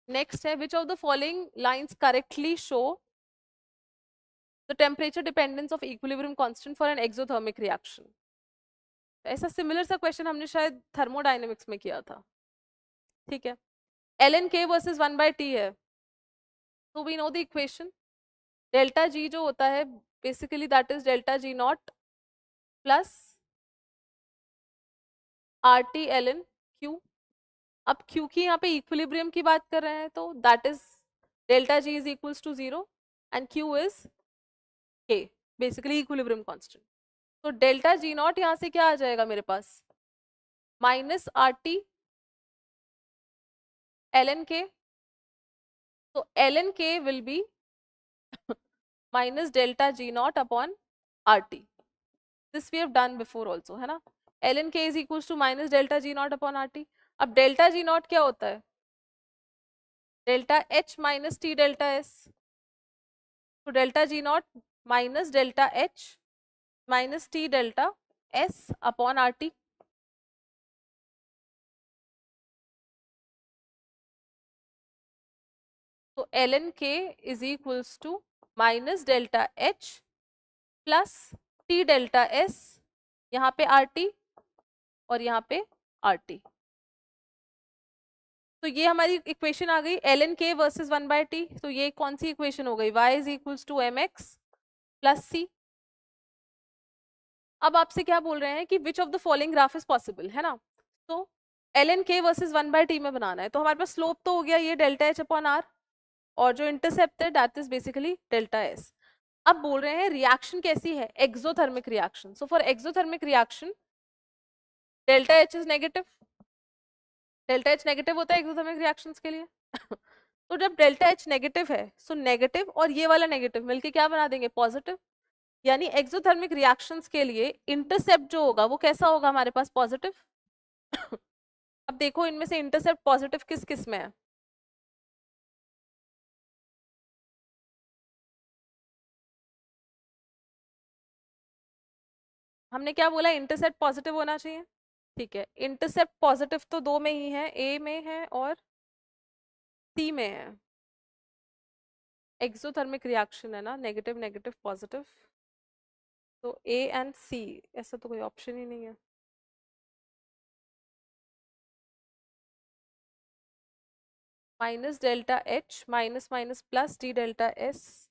Next है विच of the following lines correctly show the temperature dependence of equilibrium constant for an exothermic reaction. ऐसा similar सा question हमने शायद thermodynamics में किया था, ठीक है। ln k वर्सेस 1/t है, तो we know the equation, delta G जो होता है basically that is delta G not plus R T L N Q. अब क्यू की यहाँ पे इक्विलिब्रियम की बात कर रहे हैं तो that is delta G is equals to 0 and Q is K, basically equilibrium constant. तो डेल्टा जी नॉट यहाँ से क्या आ जाएगा मेरे पास, minus R T L N K, तो L N K will be minus delta G naught upon R T. This we have done before also, है ना। L N K is equals to minus delta G naught upon R T. अब delta G naught क्या होता है, delta H minus T delta S, तो delta G naught minus delta H minus T delta S upon R T. तो L N K is equals to minus delta H plus T delta S, यहाँ पे R T और यहाँ पे are T. तो ये हमारी इक्वेशन आ गई एल एन के वर्सेज 1/t। तो ये कौन सी इक्वेशन हो गई, y is equals to M X plus C. अब आपसे क्या बोल रहे हैं कि which of the following graph is possible, है ना। तो एल एन के वर्सेज 1/t में बनाना है, तो हमारे पास स्लोप तो हो गया ये डेल्टा एच अपॉन आर, और जो इंटरसेप्ट है that is basically delta S. अब बोल रहे हैं रिएक्शन कैसी है, exothermic reaction. So for exothermic reaction delta H is negative, delta H negative होता है एक्सोथर्मिक रिएक्शंस के लिए तो जब डेल्टा एच नेगेटिव है, सो नेगेटिव और ये वाला नेगेटिव मिलके क्या बना देंगे, पॉजिटिव। यानी एक्सोथर्मिक रिएक्शंस के लिए इंटरसेप्ट जो होगा वो कैसा होगा हमारे पास, पॉजिटिव अब देखो इनमें से इंटरसेप्ट पॉजिटिव किस किस में है, हमने क्या बोला, इंटरसेप्ट पॉजिटिव होना चाहिए, ठीक है। इंटरसेप्ट पॉजिटिव तो दो में ही है, ए में है और सी में है। एक्सोथर्मिक रिएक्शन है ना, नेगेटिव नेगेटिव पॉजिटिव, तो ए एंड सी, ऐसा तो कोई ऑप्शन ही नहीं है। Minus delta H minus minus plus D delta S,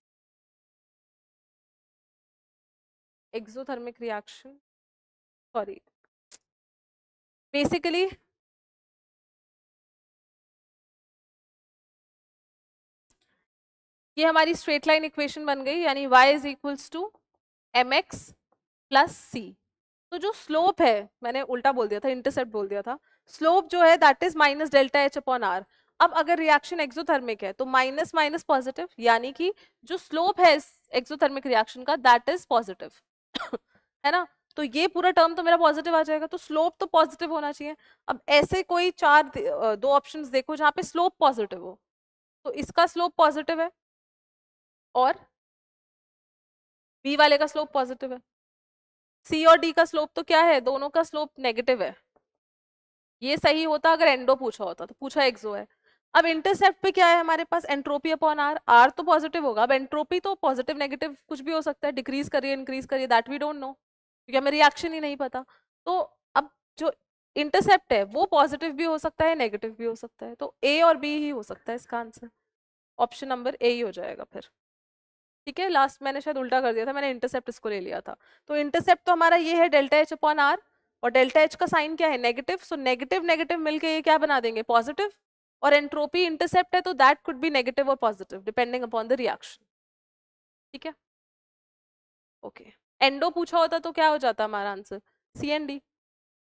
exothermic reaction, sorry basically ये हमारी स्ट्रेट लाइन इक्वेशन बन गई, यानी y is equals to M X plus C. तो जो स्लोप है, मैंने उल्टा बोल दिया था, इंटरसेप्ट बोल दिया था, स्लोप जो है that is minus delta H upon R. अब अगर रिएक्शन एक्सोथर्मिक है तो माइनस माइनस पॉजिटिव, यानी कि जो स्लोप है इस एक्सोथर्मिक रिएक्शन का दैट इज पॉजिटिव है ना। तो ये पूरा टर्म तो मेरा पॉजिटिव आ जाएगा, तो स्लोप तो पॉजिटिव होना चाहिए। अब ऐसे कोई दो ऑप्शंस देखो जहां पे स्लोप पॉजिटिव हो, तो इसका स्लोप पॉजिटिव है और बी वाले का स्लोप पॉजिटिव है। सी और डी का स्लोप तो क्या है, दोनों का स्लोप नेगेटिव है। ये सही होता अगर एंडो पूछा होता, तो पूछा एक्सो है। अब इंटरसेप्ट पे क्या है हमारे पास, एंट्रोपी अपॉन आर, आर तो पॉजिटिव होगा। अब एंट्रोपी तो पॉजिटिव नेगेटिव कुछ भी हो सकता है, डिक्रीज करिए इंक्रीज करिए, दैट वी डोंट नो क्योंकि हमें रिएक्शन ही नहीं पता। तो अब जो इंटरसेप्ट है वो पॉजिटिव भी हो सकता है नेगेटिव भी हो सकता है, तो ए और बी ही हो सकता है इसका आंसर, ऑप्शन नंबर ए ही हो जाएगा फिर, ठीक है। लास्ट मैंने शायद उल्टा कर दिया था, मैंने इंटरसेप्ट इसको ले लिया था। तो इंटरसेप्ट तो हमारा ये है डेल्टा एच अपॉन आर, और डेल्टा एच का साइन क्या है, नेगेटिव। सो नेगेटिव नेगेटिव मिलके ये क्या बना देंगे, पॉजिटिव। और एंट्रोपी इंटरसेप्ट है तो दैट कुड बी नेगेटिव और positive depending upon the reaction, ठीक है। ओके, एंडो पूछा होता तो क्या हो जाता हमारा आंसर, सी एंड डी।